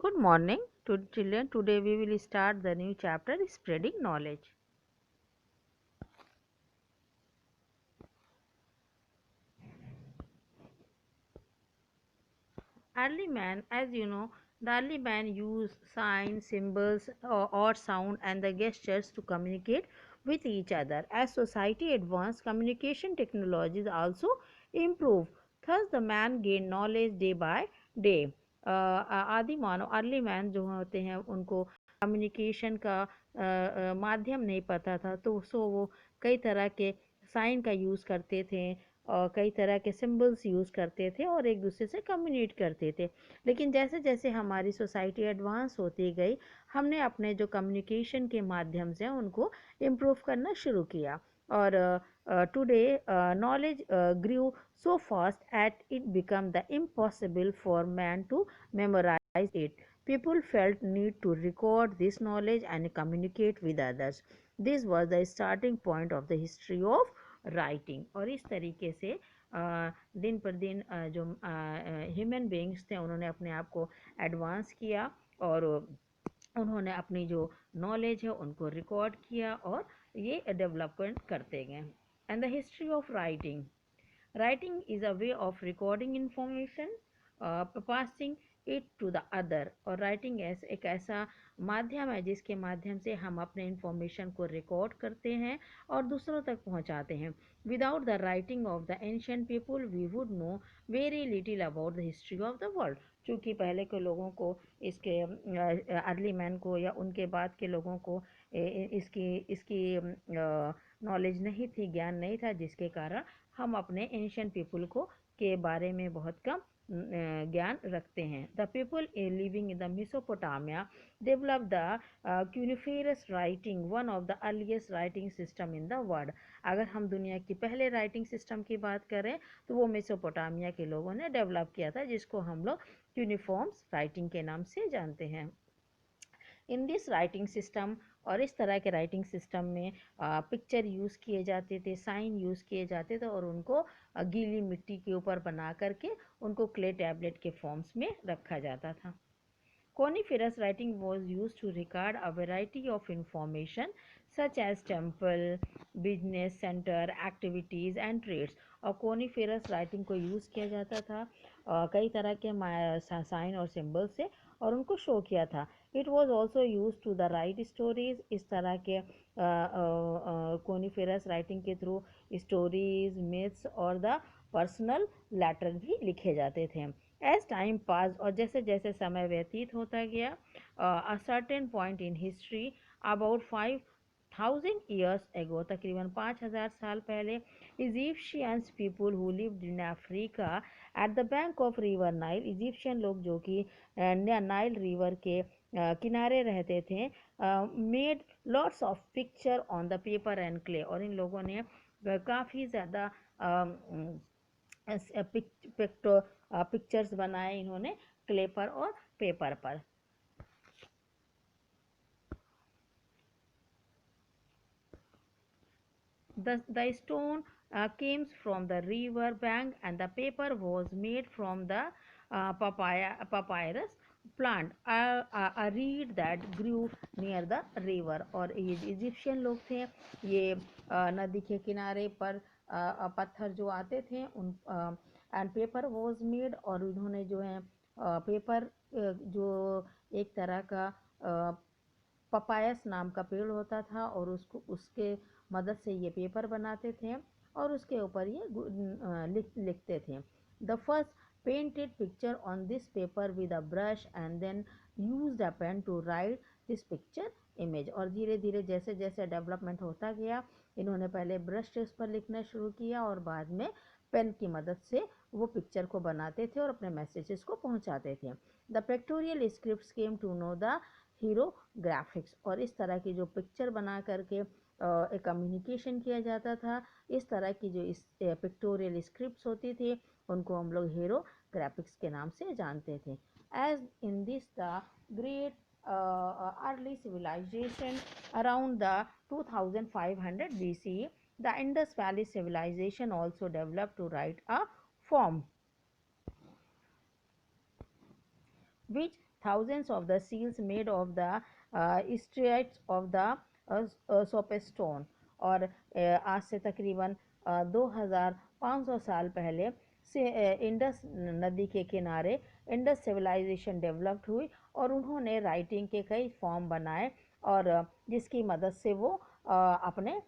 Good morning to children. Today we will start the new chapter spreading knowledge. Early man, as you know, the early man used signs, symbols, or sound and the gestures to communicate with each other. As society advanced, communication technologies also improved. Thus, the man gained knowledge day by day. आदि मानव early man जो होते हैं उनको communication का माध्यम नहीं पता था, तो वो कई तरह के साइन का यूज़ करते थे और कई तरह के सिंबल्स यूज़ करते थे और एक दूसरे से कम्युनिकेट करते थे। लेकिन जैसे जैसे हमारी सोसाइटी एडवांस होती गई, हमने अपने जो कम्युनिकेशन के माध्यम से उनको इम्प्रूव करना शुरू किया और today knowledge grew so fast that it became the impossible for man to memorize it. People felt need to record this knowledge and communicate with others. This was the starting point of the history of writing. और इस तरीके से दिन पर दिन जो human beings थे उन्होंने अपने आप को एडवांस किया और उन्होंने अपनी जो नॉलेज है उनको रिकॉर्ड किया और ये डेवलपमेंट करते गए. And the history of writing. Writing is a way of recording information, passing it to the other. और राइटिंग एक ऐसा माध्यम है जिसके माध्यम से हम अपने इंफॉर्मेशन को रिकॉर्ड करते हैं और दूसरों तक पहुंचाते हैं. Without the writing of the ancient people we would know very little about the history of the world. चूँकि पहले के लोगों को इसके अर्ली मैन को या उनके बाद के लोगों को इसकी इसकी नॉलेज नहीं थी, ज्ञान नहीं था, जिसके कारण हम अपने एंशियंट पीपल को के बारे में बहुत कम ज्ञान रखते हैं. The people living in the Mesopotamia develop the cuneiform writing, one of the earliest writing system in the world. अगर हम दुनिया की पहले राइटिंग सिस्टम की बात करें तो वो मेसोपोटामिया के लोगों ने डेवलप किया था, जिसको हम लोग क्यूनिफॉर्म्स राइटिंग के नाम से जानते हैं. इन दिस राइटिंग सिस्टम, और इस तरह के राइटिंग सिस्टम में पिक्चर यूज़ किए जाते थे, साइन यूज़ किए जाते थे और उनको गीली मिट्टी के ऊपर बना करके उनको क्ले टैबलेट के फॉर्म्स में रखा जाता था. Coniferous writing was used to record a variety of information such as temple, business center, activities and trades. और coniferous writing को यूज़ किया जाता था कई तरह के साइन और सिंबल से और उनको शो किया था. It was also use to the write stories. इस तरह के कोनिफेरस राइटिंग के थ्रू स्टोरीज, मिथ्स और द पर्सनल लेटर भी लिखे जाते थे. एज टाइम पास, और जैसे जैसे समय व्यतीत होता गया, a certain point in history about 5000 years ago, तकरीबन 5000 साल पहले, Egyptians people who lived in Africa at the bank of river Nile. Egyptian लोग जो कि नाइल रिवर के किनारे रहते थे, made lots of picture on the paper and clay. और इन लोगों ने काफ़ी ज़्यादा पिक्चर्स बनाए इन्होंने क्ले पर और पेपर पर. The stone came from the river bank and the paper was made from the papyrus plant, a reed that grew near the river. और ये इजिप्शियन लोग थे, ये नदी के किनारे पर पत्थर जो आते थे उन एंड पेपर वॉज मेड, और उन्होंने जो है पेपर जो एक तरह का पपायस नाम का पेड़ होता था और उसको उसके मदद से ये पेपर बनाते थे और उसके ऊपर ये लिखते थे. The first painted picture on this paper with a brush and then used a pen to write this picture image. और धीरे धीरे जैसे जैसे डेवलपमेंट होता गया, इन्होंने पहले ब्रश से उस पर लिखना शुरू किया और बाद में पेन की मदद से वो पिक्चर को बनाते थे और अपने मैसेजेस को पहुंचाते थे. The pictorial scripts came to know the hieroglyphics. और इस तरह की जो पिक्चर बना करके एक कम्युनिकेशन किया जाता था, इस तरह की जो इस पिक्टोरियल स्क्रिप्ट्स होती थी उनको हम लोग हीरोग्राफिक्स के नाम से जानते थे. As in this the great early civilization around the 2500 BCE, the Indus Valley civilization also developed to write a form which thousands of the seals made of the striates of the soapstone. और आज से तकरीबन 2500 साल पहले से Indus नदी के किनारे इंडस सिविलाइजेशन डेवलप्ड हुई और उन्होंने राइटिंग के कई फॉर्म बनाए और जिसकी मदद से वो अपने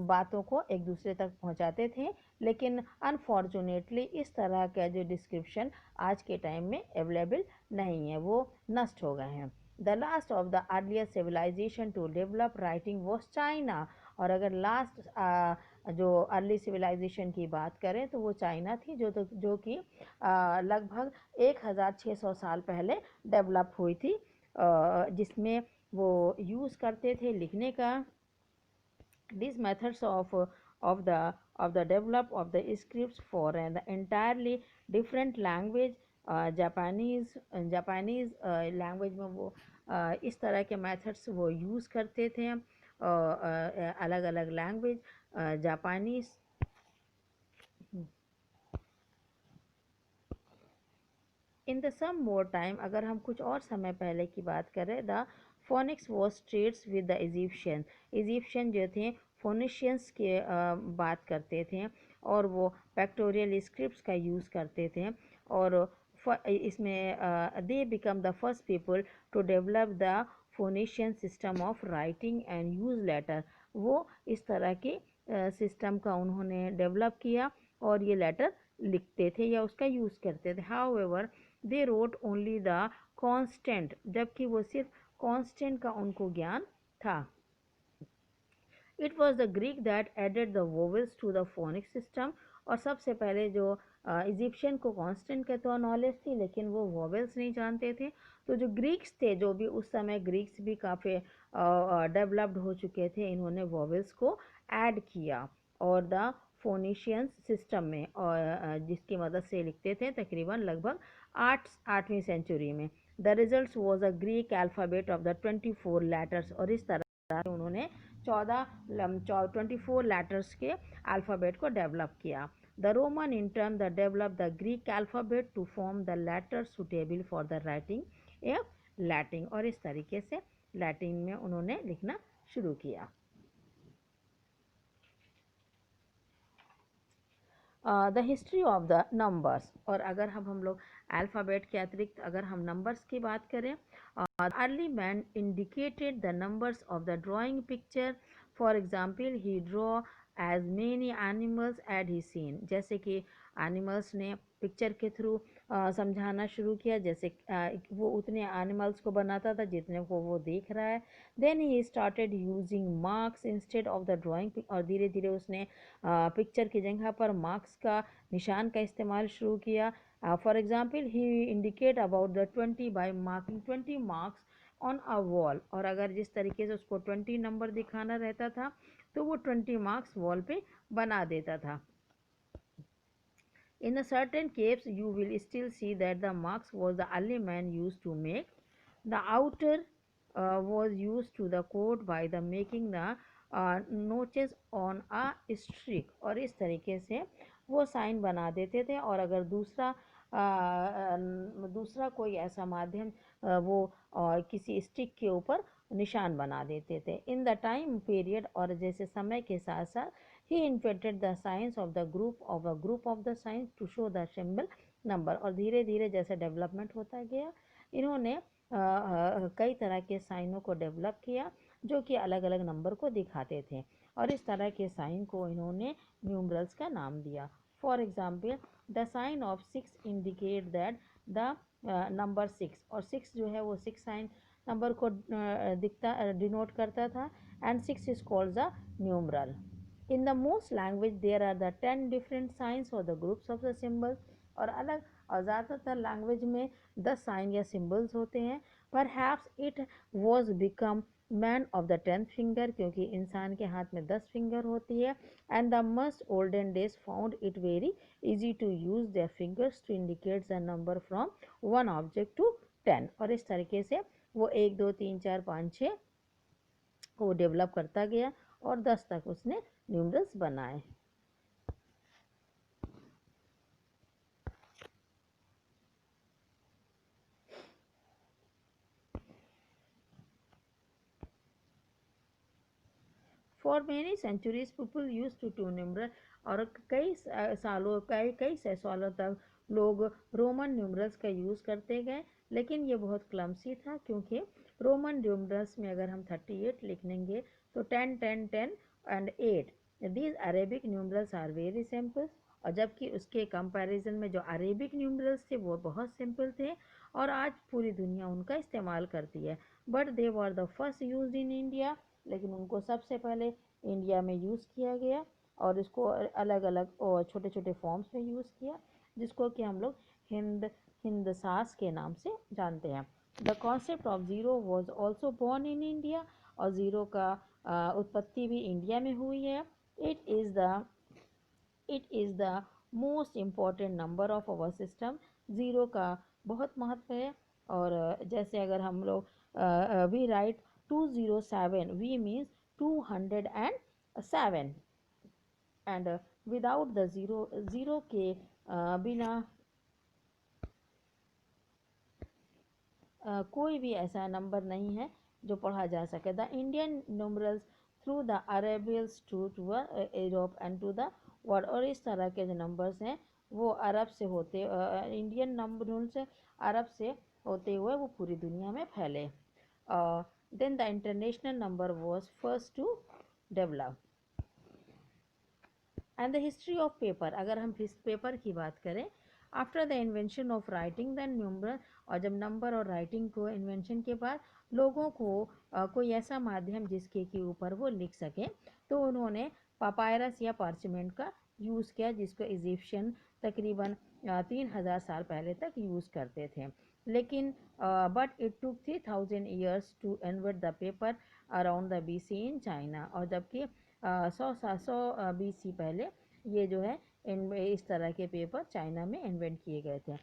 बातों को एक दूसरे तक पहुंचाते थे। लेकिन अनफॉर्चुनेटली इस तरह का जो डिस्क्रिप्शन आज के टाइम में अवेलेबल नहीं है, वो नष्ट हो गए हैं। The last of the earlier civilization to develop writing was China. और अगर लास्ट जो अर्ली सिविलाइजेशन की बात करें तो वो चाइना थी, जो कि लगभग 1600 साल पहले डेवलप हुई थी, जिसमें वो यूज़ करते थे लिखने का। These methods of the develop of the scripts for an entirely different language, Japanese language में वो इस तरह के मेथड्स वो यूज़ करते थे। अलग अलग language Japanese. In the some more time, अगर हम कुछ और समय पहले की बात करें, the phoenix was trades with the Egyptian जो थे फोनिशियंस के बात करते थे और वो पैक्टोरियल स्क्रिप्ट्स का यूज़ करते थे। और इसमें they become the first people to develop the Phoenician system of writing and use letter. वो इस तरह के सिस्टम का उन्होंने डेवलप किया और ये लेटर लिखते थे या उसका यूज़ करते थे। However they wrote only the constant, जबकि वो सिर्फ कांस्टेंट का उनको ज्ञान था। It was the Greek that added the vowels to the phonic system. और सबसे पहले जो इजिप्शियन को कांस्टेंट के तो नॉलेज थी, लेकिन वो वोवेल्स नहीं जानते थे। तो जो ग्रीक्स थे, जो भी उस समय ग्रीक्स भी काफ़ी डेवलप्ड हो चुके थे, इन्होंने वोवेल्स को ऐड किया और द फोनिशियन सिस्टम में, और जिसकी मदद से लिखते थे तकरीबन लगभग 8वीं सेंचुरी में। The result was a Greek alphabet of the 24 letters. और इस तरह उन्होंने 24 लेटर्स के अल्फ़ाबेट को डेवलप किया। The Roman in turn the develop the Greek alphabet to form the letters suitable for the writing a Latin. और इस तरीके से लैटिन में उन्होंने लिखना शुरू किया। The history of the numbers. और अगर हम लोग अल्फ़ाबेट के अतिरिक्त अगर हम नंबर्स की बात करें, early man indicated the numbers of the drawing picture. For example he draw as many animals had he seen. जैसे कि एनिमल्स ने पिक्चर के थ्रू समझाना शुरू किया, जैसे वो उतने एनिमल्स को बनाता था जितने को वो देख रहा है। Then he started using marks instead of the drawing. और धीरे धीरे उसने पिक्चर की जगह पर मार्क्स का निशान का इस्तेमाल शुरू किया। For example he indicate about the 20 by marking 20 marks on a wall. और अगर जिस तरीके से उसको 20 नंबर दिखाना रहता था तो वो 20 मार्क्स वॉल पे बना देता था। In a certain caves, you will still see that the marks was the early man used to make. The outer was used to the coat by the making the notches on a streak। और इस तरीके से वो sign बना देते थे। और अगर दूसरा कोई ऐसा माध्यम वो किसी स्टिक के ऊपर निशान बना देते थे। इन द टाइम पीरियड, और जैसे समय के साथ साथ, he invented the science of the group of the science to show the symbol number। और धीरे धीरे जैसे डेवलपमेंट होता गया, इन्होंने कई तरह के साइनों को डेवलप किया जो कि अलग अलग नंबर को दिखाते थे। और इस तरह के साइन को इन्होंने न्यूमरल्स का नाम दिया। For example the sign of 6 indicate that the number 6। और 6 जो है वो 6 साइन नंबर को डिनोट करता था। And 6 is called the numeral. In the most language there are the 10 different signs or the groups of the symbols। और ज़्यादातर language में 10 साइन या सिम्बल्स होते हैं। Perhaps it was become man of the 10th finger, क्योंकि इंसान के हाथ में 10 फिंगर होती है। And the most olden days found it very easy to use their fingers to indicate the number from one object to 10। और इस तरीके से वो 1 2 3 4 5 6 को डेवलप करता गया और 10 तक उसने न्यूमरल्स बनाए। For many centuries people use to numeral, और कई सौ सालों तक लोग रोमन न्यूमरल्स का यूज़ करते गए, लेकिन ये बहुत क्लमसी था, क्योंकि रोमन न्यूमरल्स में अगर हम 38 लिख लेंगे तो 10 10 10 and 8, these Arabic numerals are very simple. और जबकि उसके कंपैरिजन में जो अरेबिक न्यूमरल्स थे वो बहुत सिंपल थे, और आज पूरी दुनिया उनका इस्तेमाल करती है। But they were the first use in India, लेकिन उनको सबसे पहले इंडिया में यूज़ किया गया, और इसको अलग अलग और छोटे छोटे फॉर्म्स में यूज़ किया, जिसको कि हम लोग हिंदसास के नाम से जानते हैं। The concept of zero was also born in India, और ज़ीरो का उत्पत्ति भी इंडिया में हुई है। It is the it is the most important number of our system. Zero का बहुत महत्व है, और जैसे अगर हम लोग we write 207, we means 207, and without the zero के बिना कोई भी ऐसा नंबर नहीं है जो पढ़ा जा सके। The Indian numerals through the Arabians to Europe and to the world, और इस तरह के जो नंबर्स हैं वो अरब से होते इंडियन नंबर्स अरब से होते हुए वो पूरी दुनिया में फैले। Then the international number was first to develop. And the history of paper, अगर हम पेपर की बात करें, after the invention of writing the numeral, और जब नंबर और राइटिंग को इन्वेंशन के बाद लोगों को कोई ऐसा माध्यम जिसके के ऊपर वो लिख सकें, तो उन्होंने पापायरस या पार्चमेंट का यूज़ किया, जिसको इजिप्शियन तकरीबन 3000 साल पहले तक यूज़ करते थे। लेकिन but it took 3000 years to invent the paper around the BC in China, और जबकि 100 BC पहले ये जो है इस तरह के पेपर चाइना में इन्वेंट किए गए थे।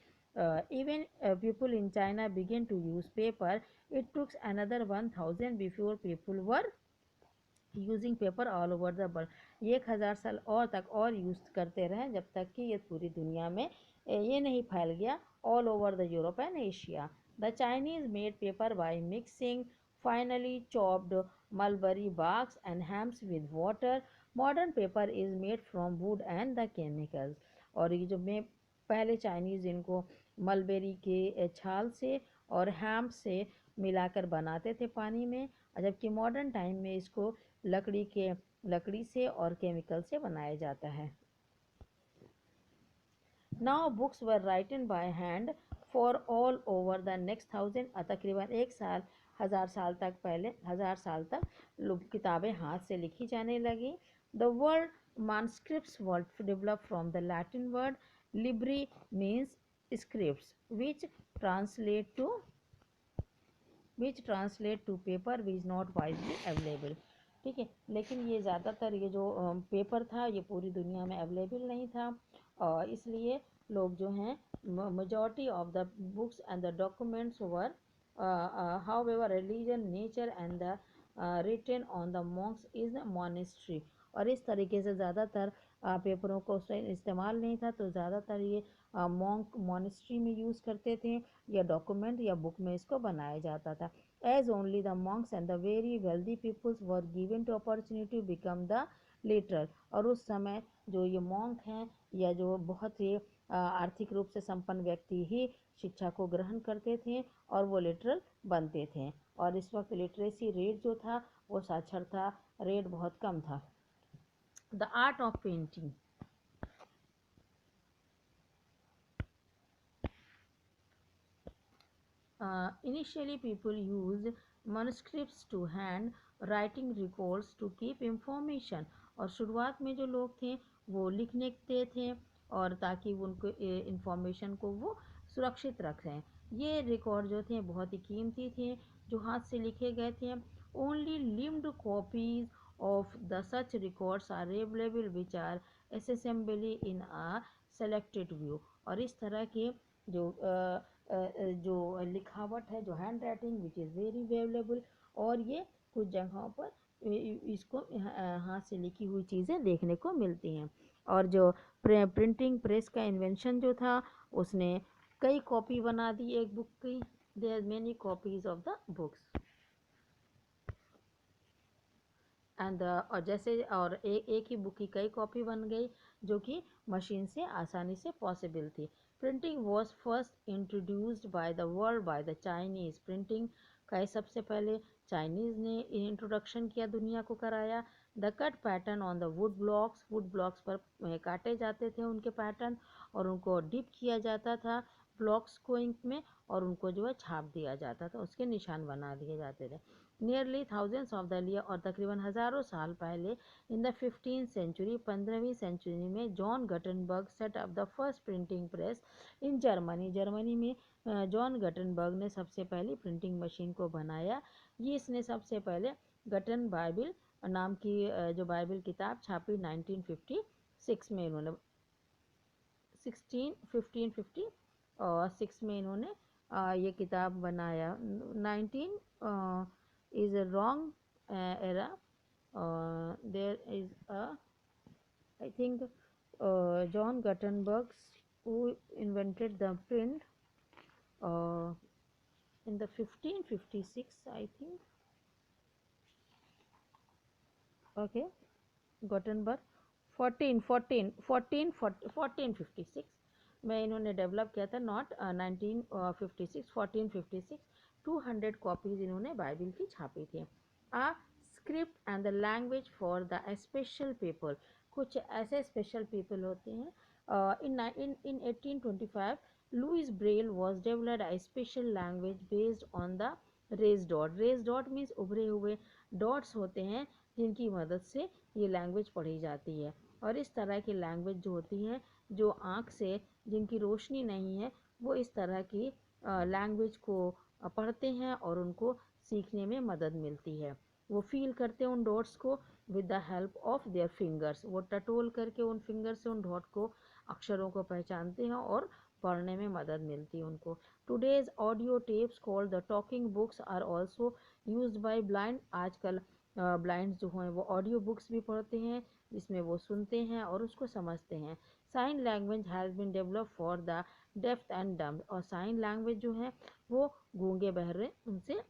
Even people in China began to use paper, it tooks another 1000 before people were using paper all over the world. 1000 साल और तक और यूज़ करते रहे, जब तक कि ये पूरी दुनिया में ये नहीं फैल गया all over the Europe and Asia. The Chinese made paper by mixing finally chopped mulberry barks and hams with water. Modern paper is made from wood and the chemicals. और ये जो मैं पहले चाइनीज़ इनको मलबेरी के छाल से और हैम से मिलाकर बनाते थे पानी में, जबकि मॉडर्न टाइम में इसको लकड़ी से और केमिकल से बनाया जाता है। Now books were written by hand for all over the next 1000, तकरीबन 1000 साल तक लोग किताबें हाथ से लिखी जाने लगी। The word manuscripts were developed from the Latin word libri, means scripts, which translate to paper which is not widely available. ठीक है, लेकिन ये ज़्यादातर ये जो पेपर था ये पूरी दुनिया में अवेलेबल नहीं था, और इसलिए लोग जो हैं majority of the books and the documents were however religion nature and the written on the monks is the monastery। और इस तरीके से ज़्यादातर पेपरों को इस्तेमाल नहीं था, तो ज़्यादातर ये मॉन्क मोनेस्ट्री में यूज़ करते थे, या डॉक्यूमेंट या बुक में इसको बनाया जाता था। As only the monks and the very wealthy peoples were given to opportunity to become the literal. और उस समय जो ये मॉन्क हैं या जो बहुत ही आर्थिक रूप से संपन्न व्यक्ति ही शिक्षा को ग्रहण करते थे और वो लिटरल बनते थे। और इस वक्त लिटरेसी रेट जो था वो साक्षरता रेट बहुत कम था। The art of painting, initially people used manuscripts to hand writing records to keep information। और शुरुआत में जो लोग थे वो लिखते थे और ताकि उनको इंफॉर्मेशन को वो सुरक्षित रखें। ये रिकॉर्ड जो थे बहुत ही कीमती थे जो हाथ से लिखे गए थे। Only limited copies of the such records are available which are assembly in a selected view. और इस तरह के जो लिखावट है, जो hand writing which is very available, और ये कुछ जगहों पर इसको हाथ से लिखी हुई चीज़ें देखने को मिलती हैं। और जो प्रिंटिंग प्रेस का इन्वेंशन जो था उसने कई कॉपी बना दी एक बुक की। There many copies of the books and और जैसे और एक ही बुक की कई कॉपी बन गई जो कि मशीन से आसानी से पॉसिबल थी। Printing was first introduced by the world by the Chinese. Printing का सबसे पहले चाइनीज़ ने इंट्रोडक्शन किया, दुनिया को कराया। The cut pattern on the wood blocks पर काटे जाते थे उनके पैटर्न और उनको डिप किया जाता था ब्लॉक्स को इंक में और उनको जो है छाप दिया जाता था, उसके निशान बना दिए जाते थे। Nearly thousands of the year और तकरीबन हज़ारों साल पहले इन द 15th सेंचुरी 15वीं सेंचुरी में John Gutenberg set up the first printing press in Germany में जॉन गटनबर्ग ने सबसे पहली प्रिंटिंग मशीन को बनाया। ये इसने सबसे पहले गटन बाइबिल नाम की जो बाइबिल किताब छापी 1956 में इन्होंने 1556 में इन्होंने ये किताब बनाया। 19 is a wrong era, there is a I think John Gutenberg who invented the print in the 1556 I think. Okay, Gutenberg 1456 में इन्होंने डेवलप किया था, नॉट 1956 1456। 200 कॉपीज इन्होंने बाइबिल की छापी थी। A script and the language for the special people, कुछ ऐसे स्पेशल पीपल होते हैं। In 1825 Louis Braille was developed a special language based on the raised dot. Raised dot means उभरे हुए डॉट्स होते हैं जिनकी मदद से ये लैंग्वेज पढ़ी जाती है। और इस तरह की लैंग्वेज जो होती है, जो आँख से जिनकी रोशनी नहीं है, वो इस तरह की लैंग्वेज को पढ़ते हैं और उनको सीखने में मदद मिलती है। वो फील करते हैं उन डॉट्स को with the help of their fingers. वो टटोल करके उन फिंगर से उन डॉट को, अक्षरों को पहचानते हैं और पढ़ने में मदद मिलती है उनको। Today's audio tapes called the talking books are also used by blind. आजकल ब्लाइंड्स जो हैं वो ऑडियो बुक्स भी पढ़ते हैं जिसमें वो सुनते हैं और उसको समझते हैं। Sign language has been develop for the deaf and dumb. और साइन लैंग्वेज जो है वो गूंगे बहरे उनसे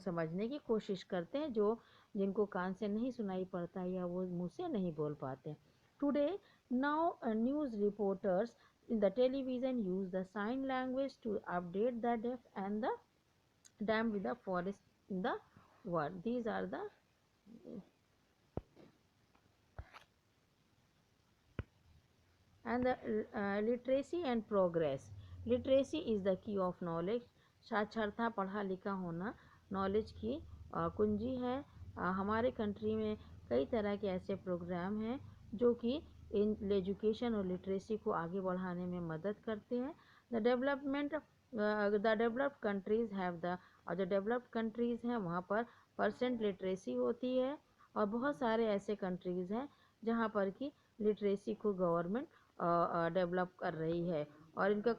समझने की कोशिश करते हैं, जो जिनको कान से नहीं सुनाई पड़ता या वो मुंह से नहीं बोल पाते। Today now news reporters in the television use the sign language to update the deaf and the dumb with the forest in the world. These are the and the literacy and progress. Literacy is the key of knowledge. साक्षरता, पढ़ा लिखा होना knowledge की कुंजी है। हमारे country में कई तरह के ऐसे प्रोग्राम हैं जो कि इन एजुकेशन और लिटरेसी को आगे बढ़ाने में मदद करते हैं। The developed countries have the, और जो डेवलप्ड कंट्रीज़ हैं वहाँ पर परसेंट लिटरेसी होती है। और बहुत सारे ऐसे कंट्रीज़ हैं जहाँ पर कि लिटरेसी को गवर्नमेंट डेवलप कर रही है और इनका